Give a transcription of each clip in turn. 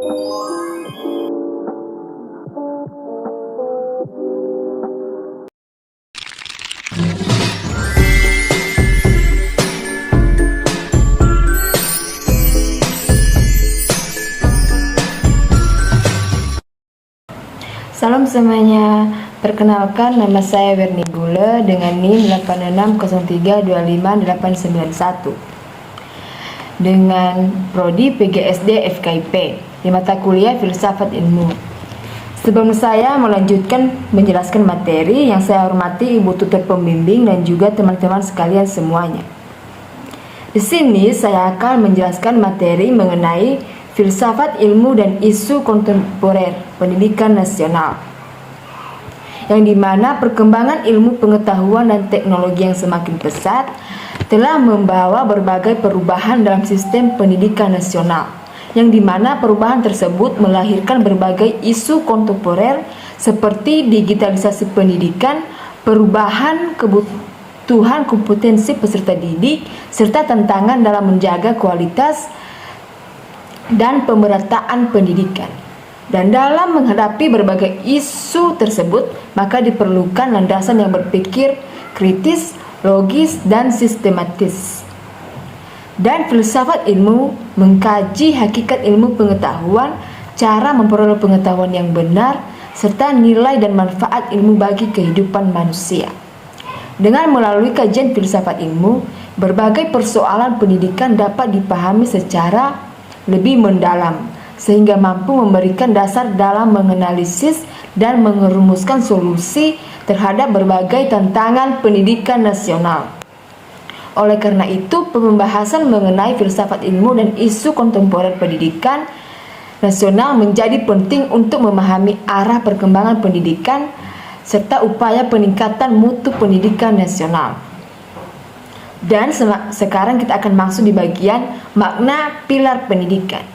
Salam semuanya, perkenalkan nama saya Werni Bule dengan NIM 8603258891 dengan Prodi PGSD FKIP di mata kuliah Filsafat Ilmu. Sebelum saya melanjutkan menjelaskan materi, yang saya hormati Ibu Tutor Pembimbing dan juga teman-teman sekalian semuanya. Di sini saya akan menjelaskan materi mengenai filsafat ilmu dan isu kontemporer pendidikan nasional, yang dimana perkembangan ilmu pengetahuan dan teknologi yang semakin pesat telah membawa berbagai perubahan dalam sistem pendidikan nasional, yang dimana perubahan tersebut melahirkan berbagai isu kontemporer seperti digitalisasi pendidikan, perubahan kebutuhan kompetensi peserta didik, serta tantangan dalam menjaga kualitas dan pemerataan pendidikan. Dan dalam menghadapi berbagai isu tersebut, maka diperlukan landasan yang berpikir kritis, logis, dan sistematis. Dan filsafat ilmu mengkaji hakikat ilmu pengetahuan, cara memperoleh pengetahuan yang benar, serta nilai dan manfaat ilmu bagi kehidupan manusia. Dengan melalui kajian filsafat ilmu, berbagai persoalan pendidikan dapat dipahami secara lebih mendalam, sehingga mampu memberikan dasar dalam menganalisis dan merumuskan solusi terhadap berbagai tantangan pendidikan nasional. Oleh karena itu, pembahasan mengenai filsafat ilmu dan isu kontemporer pendidikan nasional menjadi penting untuk memahami arah perkembangan pendidikan serta upaya peningkatan mutu pendidikan nasional. Dan sekarang kita akan masuk di bagian makna pilar pendidikan.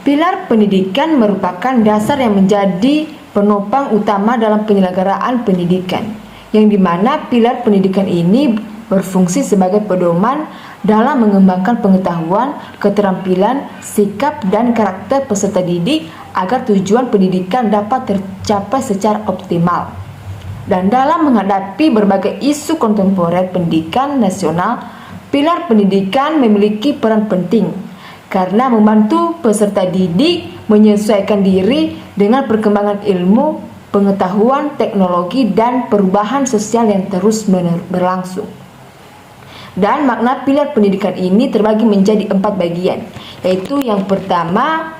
Pilar pendidikan merupakan dasar yang menjadi penopang utama dalam penyelenggaraan pendidikan, yang dimana pilar pendidikan ini berfungsi sebagai pedoman dalam mengembangkan pengetahuan, keterampilan, sikap, dan karakter peserta didik agar tujuan pendidikan dapat tercapai secara optimal. Dan dalam menghadapi berbagai isu kontemporer pendidikan nasional, pilar pendidikan memiliki peran penting karena membantu peserta didik menyesuaikan diri dengan perkembangan ilmu, pengetahuan, teknologi, dan perubahan sosial yang terus berlangsung. Dan makna pilar pendidikan ini terbagi menjadi 4 bagian, yaitu yang pertama,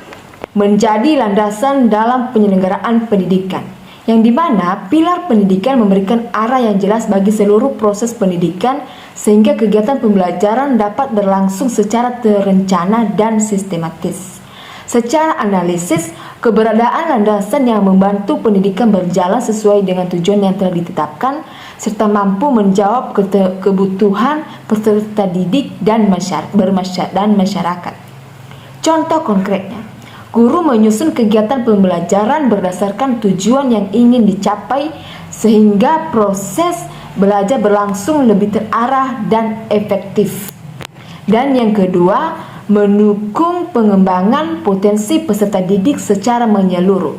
menjadi landasan dalam penyelenggaraan pendidikan, yang dimana pilar pendidikan memberikan arah yang jelas bagi seluruh proses pendidikan sehingga kegiatan pembelajaran dapat berlangsung secara terencana dan sistematis. Secara analisis, keberadaan landasan yang membantu pendidikan berjalan sesuai dengan tujuan yang telah ditetapkan serta mampu menjawab kebutuhan peserta didik dan masyarakat. Contoh konkretnya, guru menyusun kegiatan pembelajaran berdasarkan tujuan yang ingin dicapai sehingga proses belajar berlangsung lebih terarah dan efektif. Dan yang kedua, mendukung pengembangan potensi peserta didik secara menyeluruh,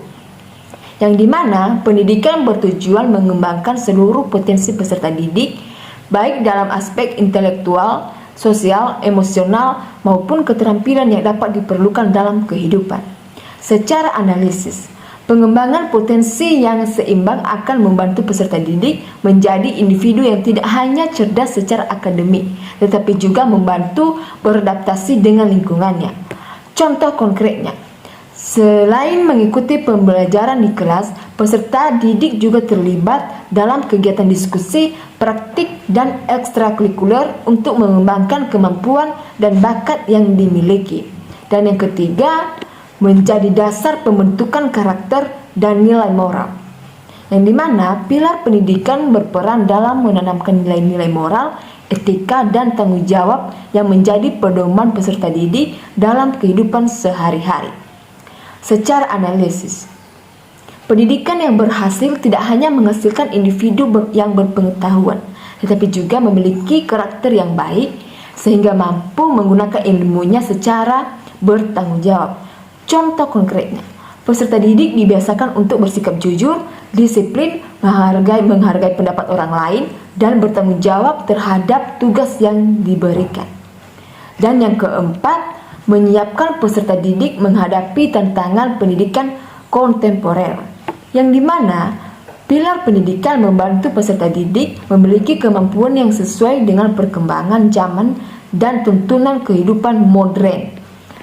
yang dimana pendidikan bertujuan mengembangkan seluruh potensi peserta didik baik dalam aspek intelektual, sosial, emosional, maupun keterampilan yang dapat diperlukan dalam kehidupan. Secara analisis, pengembangan potensi yang seimbang akan membantu peserta didik menjadi individu yang tidak hanya cerdas secara akademik, tetapi juga membantu beradaptasi dengan lingkungannya. Contoh konkretnya, selain mengikuti pembelajaran di kelas, peserta didik juga terlibat dalam kegiatan diskusi, praktik, dan ekstrakurikuler untuk mengembangkan kemampuan dan bakat yang dimiliki. Dan yang ketiga, menjadi dasar pembentukan karakter dan nilai moral, yang dimana pilar pendidikan berperan dalam menanamkan nilai-nilai moral, etika, dan tanggung jawab yang menjadi pedoman peserta didik dalam kehidupan sehari-hari. Secara analisis, pendidikan yang berhasil tidak hanya menghasilkan individu yang berpengetahuan, tetapi juga memiliki karakter yang baik sehingga mampu menggunakan ilmunya secara bertanggung jawab. Contoh konkretnya, peserta didik dibiasakan untuk bersikap jujur, disiplin, menghargai pendapat orang lain, dan bertanggung jawab terhadap tugas yang diberikan. Dan yang keempat, menyiapkan peserta didik menghadapi tantangan pendidikan kontemporer, yang dimana pilar pendidikan membantu peserta didik memiliki kemampuan yang sesuai dengan perkembangan zaman dan tuntunan kehidupan modern.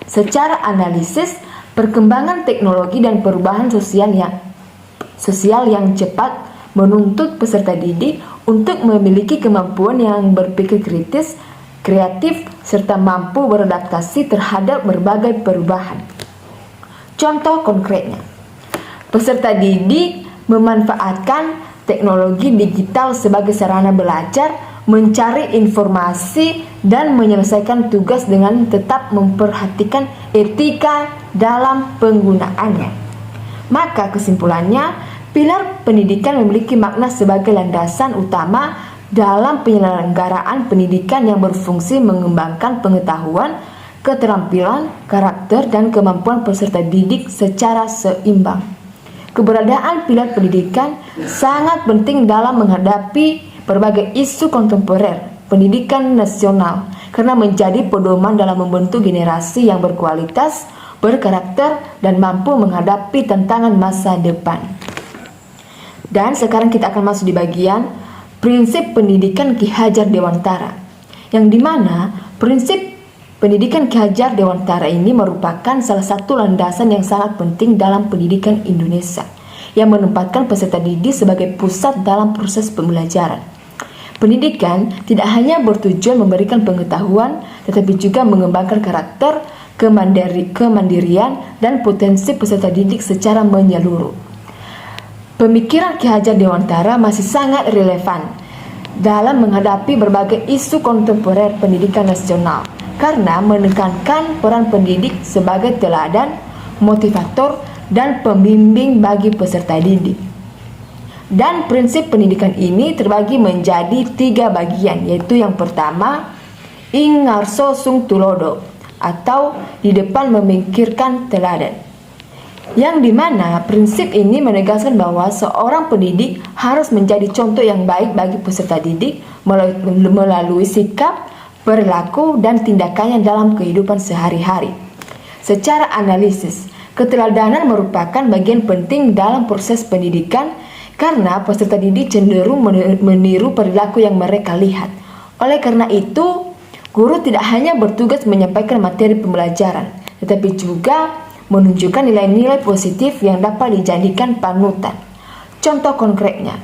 Secara analisis, perkembangan teknologi dan perubahan sosial yang cepat menuntut peserta didik untuk memiliki kemampuan yang berpikir kritis, kreatif, serta mampu beradaptasi terhadap berbagai perubahan. Contoh konkretnya, peserta didik memanfaatkan teknologi digital sebagai sarana belajar, mencari informasi, dan menyelesaikan tugas dengan tetap memperhatikan etika dalam penggunaannya. Maka kesimpulannya, pilar pendidikan memiliki makna sebagai landasan utama dalam penyelenggaraan pendidikan yang berfungsi mengembangkan pengetahuan, keterampilan, karakter, dan kemampuan peserta didik secara seimbang. Keberadaan pilar pendidikan sangat penting dalam menghadapi berbagai isu kontemporer pendidikan nasional karena menjadi pedoman dalam membentuk generasi yang berkualitas, berkarakter, dan mampu menghadapi tantangan masa depan. Dan sekarang kita akan masuk di bagian prinsip pendidikan Ki Hajar Dewantara, yang dimana prinsip pendidikan Ki Hajar Dewantara ini merupakan salah satu landasan yang sangat penting dalam pendidikan Indonesia, yang menempatkan peserta didik sebagai pusat dalam proses pembelajaran. Pendidikan tidak hanya bertujuan memberikan pengetahuan, tetapi juga mengembangkan karakter, kemandirian, dan potensi peserta didik secara menyeluruh. Pemikiran Ki Hajar Dewantara masih sangat relevan dalam menghadapi berbagai isu kontemporer pendidikan nasional, karena menekankan peran pendidik sebagai teladan, motivator, dan pembimbing bagi peserta didik. Dan prinsip pendidikan ini terbagi menjadi 3 bagian, yaitu yang pertama, ing ngarso sung tulodo, atau di depan memikirkan teladan. Yang dimana prinsip ini menegaskan bahwa seorang pendidik harus menjadi contoh yang baik bagi peserta didik melalui sikap, perilaku, dan tindakannya dalam kehidupan sehari-hari. Secara analisis, keteladanan merupakan bagian penting dalam proses pendidikan karena peserta didik cenderung meniru perilaku yang mereka lihat. Oleh karena itu, guru tidak hanya bertugas menyampaikan materi pembelajaran, tetapi juga menunjukkan nilai-nilai positif yang dapat dijadikan panutan. Contoh konkretnya,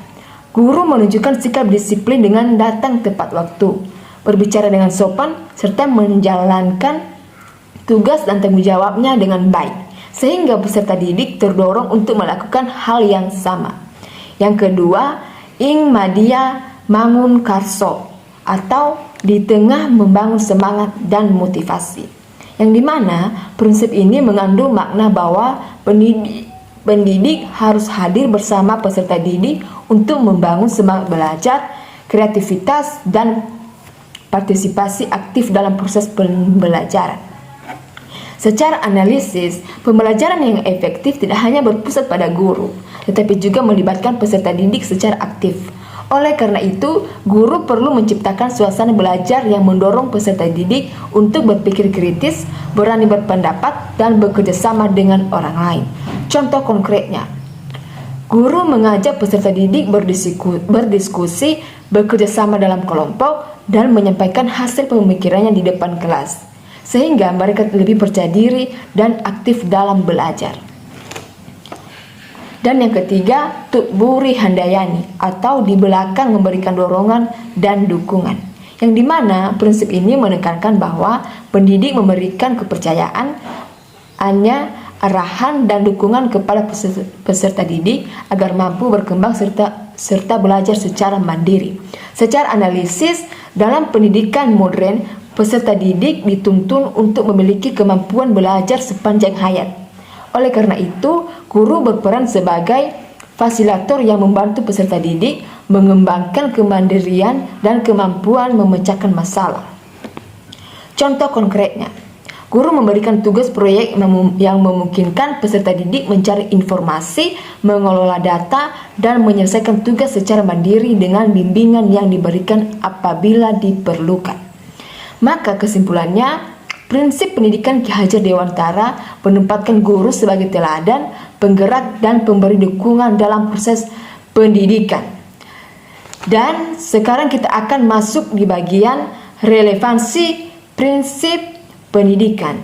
guru menunjukkan sikap disiplin dengan datang tepat waktu, berbicara dengan sopan, serta menjalankan tugas dan tanggung jawabnya dengan baik, sehingga peserta didik terdorong untuk melakukan hal yang sama. Yang kedua, ing madia mangun karso, atau di tengah membangun semangat dan motivasi, yang dimana prinsip ini mengandung makna bahwa pendidik harus hadir bersama peserta didik untuk membangun semangat belajar, kreativitas, dan partisipasi aktif dalam proses pembelajaran. Secara analisis, pembelajaran yang efektif tidak hanya berpusat pada guru, tetapi juga melibatkan peserta didik secara aktif. Oleh karena itu, guru perlu menciptakan suasana belajar yang mendorong peserta didik untuk berpikir kritis, berani berpendapat, dan bekerja sama dengan orang lain. Contoh konkretnya, guru mengajak peserta didik berdiskusi, bekerja sama dalam kelompok, dan menyampaikan hasil pemikirannya di depan kelas, sehingga mereka lebih percaya diri dan aktif dalam belajar. Dan yang ketiga, tutburi handayani, atau di belakang memberikan dorongan dan dukungan, yang dimana prinsip ini menekankan bahwa pendidik memberikan kepercayaan, arahan, dan dukungan kepada peserta didik agar mampu berkembang serta belajar secara mandiri. Secara analisis, dalam pendidikan modern, peserta didik dituntun untuk memiliki kemampuan belajar sepanjang hayat. Oleh karena itu, guru berperan sebagai fasilitator yang membantu peserta didik mengembangkan kemandirian dan kemampuan memecahkan masalah. Contoh konkretnya, Guru memberikan tugas proyek yang memungkinkan peserta didik mencari informasi, mengelola data, dan menyelesaikan tugas secara mandiri dengan bimbingan yang diberikan apabila diperlukan. Maka kesimpulannya, prinsip pendidikan Ki Hajar Dewantara menempatkan guru sebagai teladan, penggerak, dan pemberi dukungan dalam proses pendidikan. Dan sekarang kita akan masuk di bagian relevansi prinsip pendidikan,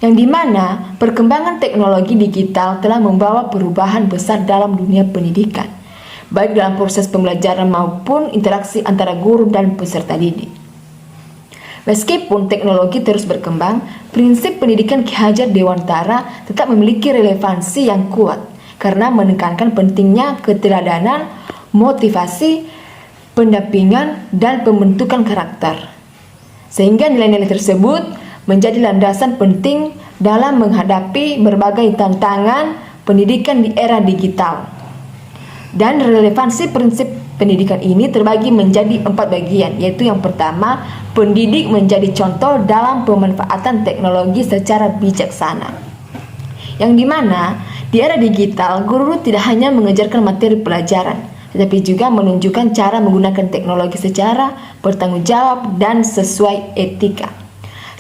yang dimana perkembangan teknologi digital telah membawa perubahan besar dalam dunia pendidikan, baik dalam proses pembelajaran maupun interaksi antara guru dan peserta didik. Meskipun teknologi terus berkembang, prinsip pendidikan Ki Hajar Dewantara tetap memiliki relevansi yang kuat karena menekankan pentingnya keteladanan, motivasi, pendampingan, dan pembentukan karakter. Sehingga nilai-nilai tersebut menjadi landasan penting dalam menghadapi berbagai tantangan pendidikan di era digital. Dan relevansi prinsip pendidikan ini terbagi menjadi 4 bagian, yaitu yang pertama, pendidik menjadi contoh dalam pemanfaatan teknologi secara bijaksana. Yang dimana di era digital, guru tidak hanya mengajarkan materi pelajaran, tetapi juga menunjukkan cara menggunakan teknologi secara bertanggung jawab dan sesuai etika.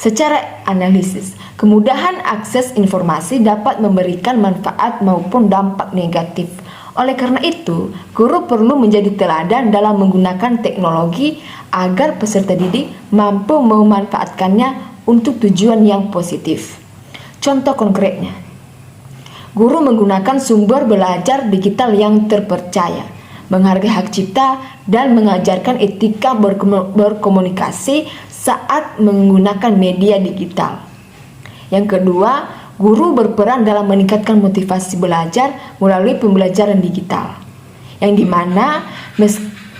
Secara analisis, kemudahan akses informasi dapat memberikan manfaat maupun dampak negatif. Oleh karena itu, guru perlu menjadi teladan dalam menggunakan teknologi agar peserta didik mampu memanfaatkannya untuk tujuan yang positif. Contoh konkretnya, guru menggunakan sumber belajar digital yang terpercaya, menghargai hak cipta, dan mengajarkan etika berkomunikasi saat menggunakan media digital. Yang kedua, guru berperan dalam meningkatkan motivasi belajar melalui pembelajaran digital, yang dimana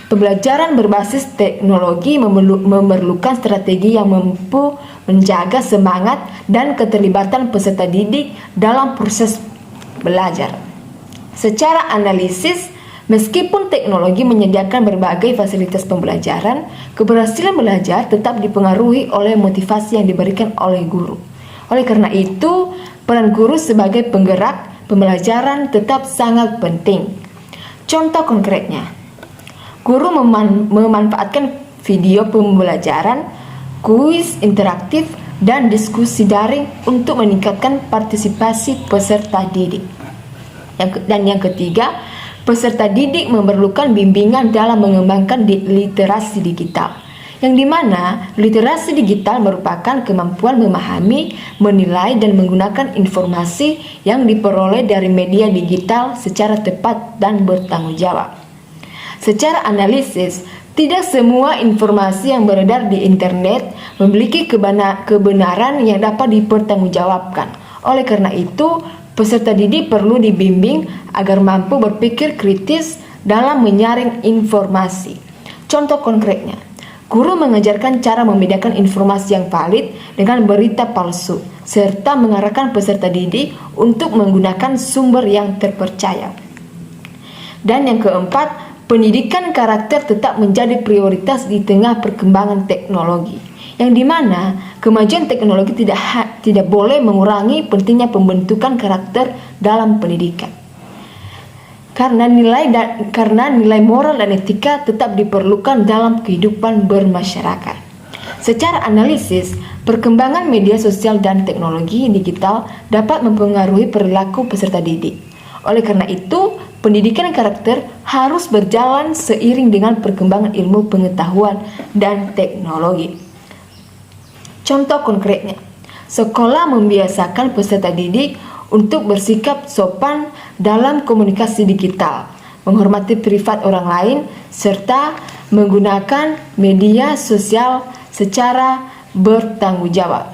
pembelajaran berbasis teknologi memerlukan strategi yang mampu menjaga semangat dan keterlibatan peserta didik dalam proses belajar. Secara analisis, meskipun teknologi menyediakan berbagai fasilitas pembelajaran, keberhasilan belajar tetap dipengaruhi oleh motivasi yang diberikan oleh guru. Oleh karena itu, peran guru sebagai penggerak pembelajaran tetap sangat penting. Contoh konkretnya, guru memanfaatkan video pembelajaran, kuis interaktif, dan diskusi daring untuk meningkatkan partisipasi peserta didik. Dan yang ketiga, peserta didik memerlukan bimbingan dalam mengembangkan literasi digital, yang dimana literasi digital merupakan kemampuan memahami, menilai, dan menggunakan informasi yang diperoleh dari media digital secara tepat dan bertanggung jawab. Secara analisis, tidak semua informasi yang beredar di internet memiliki kebenaran yang dapat dipertanggungjawabkan. Oleh karena itu, peserta didik perlu dibimbing agar mampu berpikir kritis dalam menyaring informasi. Contoh konkretnya, guru mengajarkan cara membedakan informasi yang valid dengan berita palsu, serta mengarahkan peserta didik untuk menggunakan sumber yang terpercaya. Dan yang keempat, pendidikan karakter tetap menjadi prioritas di tengah perkembangan teknologi, yang dimana kemajuan teknologi tidak boleh mengurangi pentingnya pembentukan karakter dalam pendidikan. Karena nilai moral dan etika tetap diperlukan dalam kehidupan bermasyarakat. Secara analisis, perkembangan media sosial dan teknologi digital dapat mempengaruhi perilaku peserta didik. Oleh karena itu, pendidikan karakter harus berjalan seiring dengan perkembangan ilmu pengetahuan dan teknologi. Contoh konkretnya, sekolah membiasakan peserta didik untuk bersikap sopan dalam komunikasi digital, menghormati privat orang lain, serta menggunakan media sosial secara bertanggung jawab.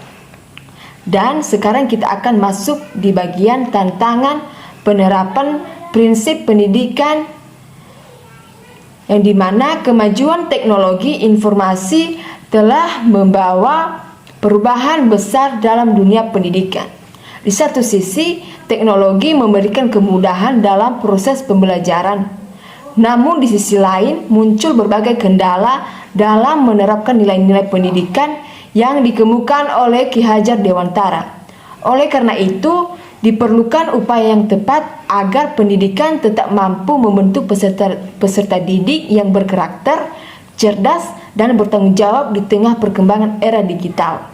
Dan sekarang kita akan masuk di bagian tantangan penerapan prinsip pendidikan, yang dimana kemajuan teknologi informasi telah membawa perubahan besar dalam dunia pendidikan. Di satu sisi, teknologi memberikan kemudahan dalam proses pembelajaran. Namun di sisi lain, muncul berbagai kendala dalam menerapkan nilai-nilai pendidikan yang dikemukakan oleh Ki Hajar Dewantara. Oleh karena itu, diperlukan upaya yang tepat agar pendidikan tetap mampu membentuk peserta didik yang berkarakter, cerdas, dan bertanggung jawab di tengah perkembangan era digital.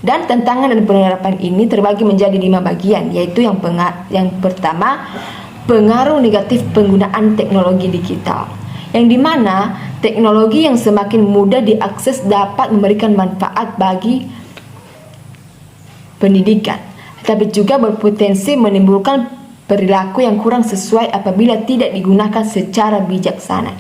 Dan tantangan dan penerapan ini terbagi menjadi 5 bagian, yaitu yang pertama, pengaruh negatif penggunaan teknologi digital, yang dimana teknologi yang semakin mudah diakses dapat memberikan manfaat bagi pendidikan, tapi juga berpotensi menimbulkan perilaku yang kurang sesuai apabila tidak digunakan secara bijaksana.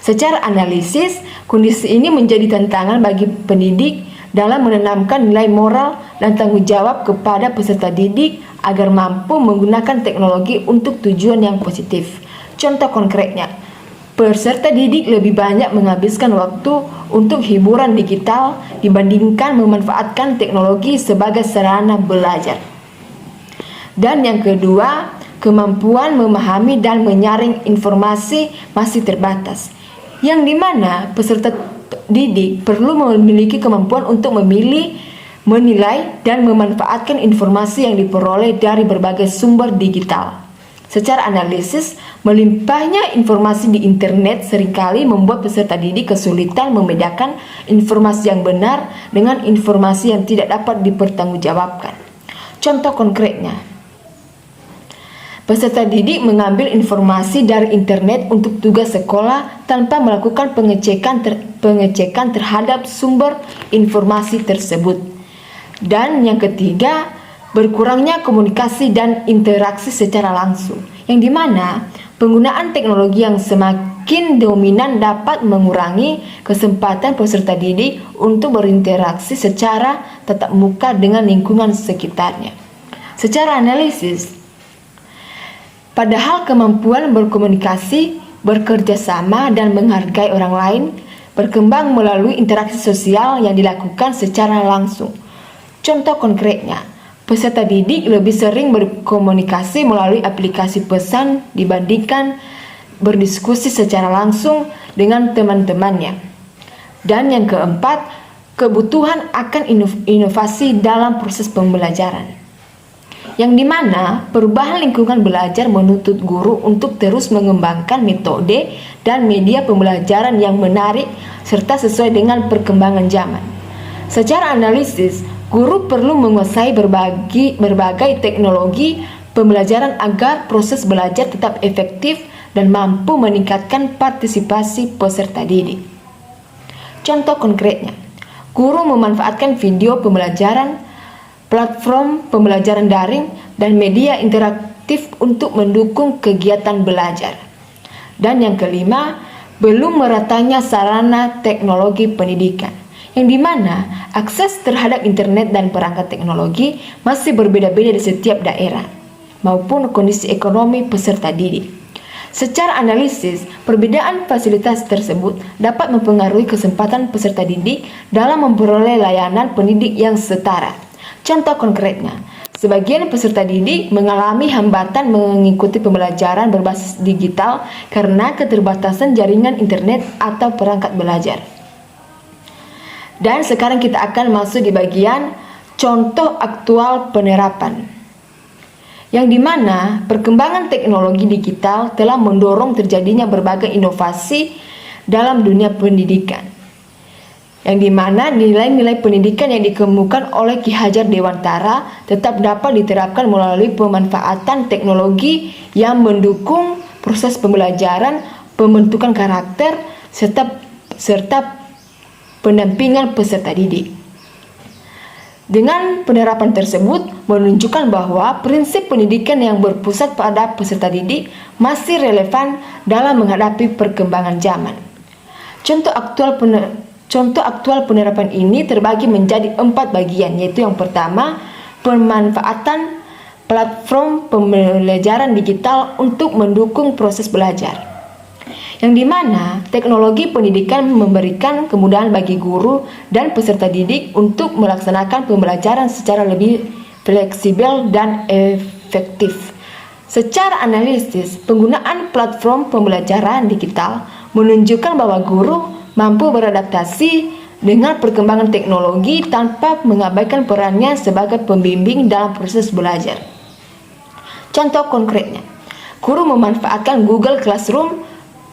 Secara analisis, kondisi ini menjadi tantangan bagi pendidik dalam menanamkan nilai moral dan tanggung jawab kepada peserta didik agar mampu menggunakan teknologi untuk tujuan yang positif. Contoh konkretnya, peserta didik lebih banyak menghabiskan waktu untuk hiburan digital dibandingkan memanfaatkan teknologi sebagai sarana belajar. Dan yang kedua, kemampuan memahami dan menyaring informasi masih terbatas, yang dimana peserta didik perlu memiliki kemampuan untuk memilih, menilai, dan memanfaatkan informasi yang diperoleh dari berbagai sumber digital. Secara analisis, melimpahnya informasi di internet seringkali membuat peserta didik kesulitan membedakan informasi yang benar dengan informasi yang tidak dapat dipertanggungjawabkan. Contoh konkretnya, peserta didik mengambil informasi dari internet untuk tugas sekolah tanpa melakukan pengecekan terhadap sumber informasi tersebut. Dan yang ketiga, berkurangnya komunikasi dan interaksi secara langsung, yang dimana penggunaan teknologi yang semakin dominan dapat mengurangi kesempatan peserta didik untuk berinteraksi secara tatap muka dengan lingkungan sekitarnya. Secara analisis, padahal kemampuan berkomunikasi, bekerja sama, dan menghargai orang lain berkembang melalui interaksi sosial yang dilakukan secara langsung. Contoh konkretnya, peserta didik lebih sering berkomunikasi melalui aplikasi pesan dibandingkan berdiskusi secara langsung dengan teman-temannya. Dan yang keempat, kebutuhan akan inovasi dalam proses pembelajaran, yang dimana perubahan lingkungan belajar menuntut guru untuk terus mengembangkan metode dan media pembelajaran yang menarik serta sesuai dengan perkembangan zaman. Secara analisis, guru perlu menguasai berbagai teknologi pembelajaran agar proses belajar tetap efektif dan mampu meningkatkan partisipasi peserta didik. Contoh konkretnya, guru memanfaatkan video pembelajaran, platform pembelajaran daring, dan media interaktif untuk mendukung kegiatan belajar. Dan yang kelima, belum meratanya sarana teknologi pendidikan, yang dimana akses terhadap internet dan perangkat teknologi masih berbeda-beda di setiap daerah, maupun kondisi ekonomi peserta didik. Secara analisis, perbedaan fasilitas tersebut dapat mempengaruhi kesempatan peserta didik dalam memperoleh layanan pendidik yang setara. Contoh konkretnya, sebagian peserta didik mengalami hambatan mengikuti pembelajaran berbasis digital karena keterbatasan jaringan internet atau perangkat belajar. Dan sekarang kita akan masuk di bagian contoh aktual penerapan, yang dimana perkembangan teknologi digital telah mendorong terjadinya berbagai inovasi dalam dunia pendidikan, yang dimana nilai-nilai pendidikan yang dikemukakan oleh Ki Hajar Dewantara tetap dapat diterapkan melalui pemanfaatan teknologi yang mendukung proses pembelajaran, pembentukan karakter, serta pendampingan peserta didik. Dengan penerapan tersebut menunjukkan bahwa prinsip pendidikan yang berpusat pada peserta didik masih relevan dalam menghadapi perkembangan zaman. Contoh aktual penerapan ini terbagi menjadi 4 bagian, yaitu yang pertama, pemanfaatan platform pembelajaran digital untuk mendukung proses belajar, yang dimana teknologi pendidikan memberikan kemudahan bagi guru dan peserta didik untuk melaksanakan pembelajaran secara lebih fleksibel dan efektif. Secara analisis, penggunaan platform pembelajaran digital menunjukkan bahwa guru mampu beradaptasi dengan perkembangan teknologi tanpa mengabaikan perannya sebagai pembimbing dalam proses belajar. Contoh konkretnya, guru memanfaatkan Google Classroom,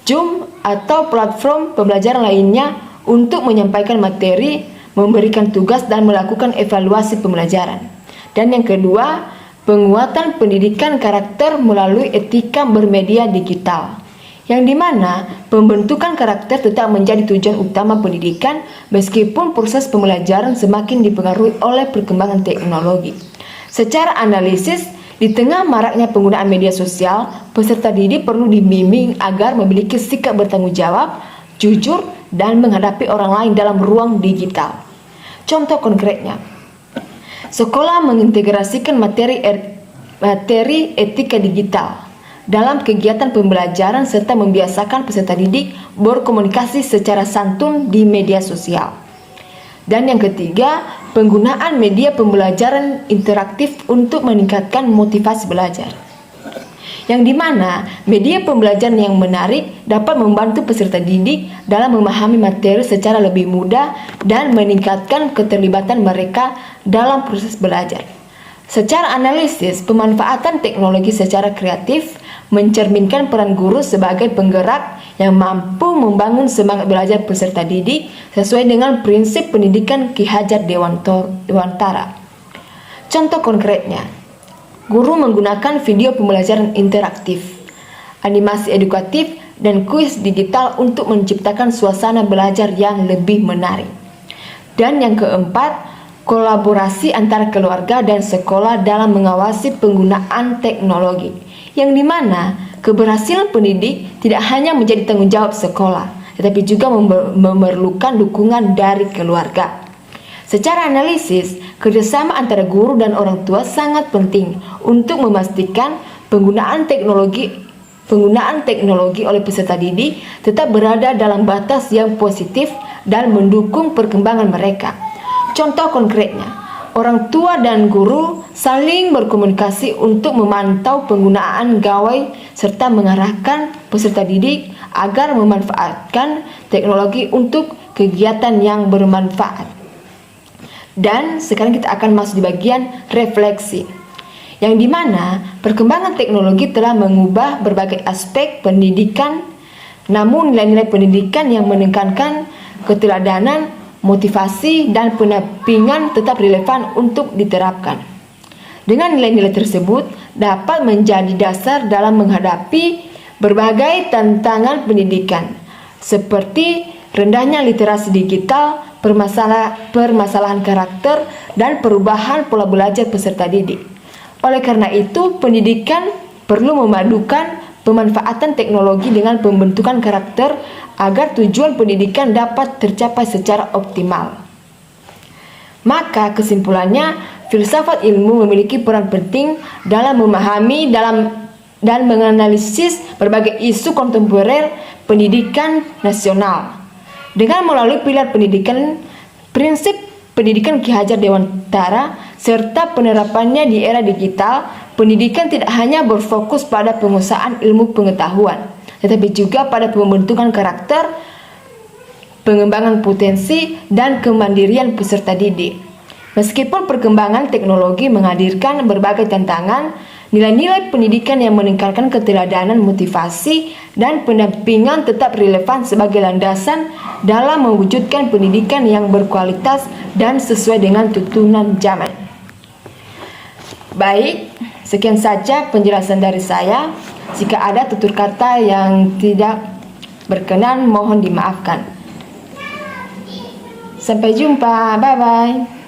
Zoom, atau platform pembelajaran lainnya untuk menyampaikan materi, memberikan tugas, dan melakukan evaluasi pembelajaran. Dan yang kedua, penguatan pendidikan karakter melalui etika bermedia digital, yang dimana pembentukan karakter tetap menjadi tujuan utama pendidikan meskipun proses pembelajaran semakin dipengaruhi oleh perkembangan teknologi. Secara analisis, di tengah maraknya penggunaan media sosial, peserta didik perlu dibimbing agar memiliki sikap bertanggung jawab, jujur, dan menghadapi orang lain dalam ruang digital. Contoh konkretnya, sekolah mengintegrasikan materi etika digital dalam kegiatan pembelajaran serta membiasakan peserta didik berkomunikasi secara santun di media sosial. Dan yang ketiga, penggunaan media pembelajaran interaktif untuk meningkatkan motivasi belajar, yang dimana media pembelajaran yang menarik dapat membantu peserta didik dalam memahami materi secara lebih mudah dan meningkatkan keterlibatan mereka dalam proses belajar. Secara analisis, pemanfaatan teknologi secara kreatif mencerminkan peran guru sebagai penggerak yang mampu membangun semangat belajar peserta didik sesuai dengan prinsip pendidikan Ki Hajar Dewantara. Contoh konkretnya, guru menggunakan video pembelajaran interaktif, animasi edukatif, dan kuis digital untuk menciptakan suasana belajar yang lebih menarik. Dan yang keempat, kolaborasi antara keluarga dan sekolah dalam mengawasi penggunaan teknologi, yang dimana keberhasilan pendidik tidak hanya menjadi tanggung jawab sekolah, tetapi juga memerlukan dukungan dari keluarga. Secara analisis, kerjasama antara guru dan orang tua sangat penting untuk memastikan penggunaan teknologi oleh peserta didik tetap berada dalam batas yang positif dan mendukung perkembangan mereka. Contoh konkretnya, orang tua dan guru saling berkomunikasi untuk memantau penggunaan gawai serta mengarahkan peserta didik agar memanfaatkan teknologi untuk kegiatan yang bermanfaat. Dan sekarang kita akan masuk di bagian refleksi, yang dimana perkembangan teknologi telah mengubah berbagai aspek pendidikan, namun nilai-nilai pendidikan yang menekankan keteladanan, motivasi, dan pendampingan tetap relevan untuk diterapkan. Dengan nilai-nilai tersebut dapat menjadi dasar dalam menghadapi berbagai tantangan pendidikan, seperti rendahnya literasi digital, permasalahan karakter, dan perubahan pola belajar peserta didik. Oleh karena itu, pendidikan perlu memadukan pemanfaatan teknologi dengan pembentukan karakter agar tujuan pendidikan dapat tercapai secara optimal. Maka kesimpulannya, filsafat ilmu memiliki peran penting dalam memahami dan menganalisis berbagai isu kontemporer pendidikan nasional. Dengan melalui pilar pendidikan, prinsip pendidikan Ki Hajar Dewantara, serta penerapannya di era digital, pendidikan tidak hanya berfokus pada penguasaan ilmu pengetahuan, tetapi juga pada pembentukan karakter, pengembangan potensi, dan kemandirian peserta didik. Meskipun perkembangan teknologi menghadirkan berbagai tantangan, nilai-nilai pendidikan yang meningkatkan keteladanan, motivasi, dan pendampingan tetap relevan sebagai landasan dalam mewujudkan pendidikan yang berkualitas dan sesuai dengan tuntunan zaman. Baik, sekian saja penjelasan dari saya. Jika ada tutur kata yang tidak berkenan, mohon dimaafkan. Sampai jumpa, bye-bye.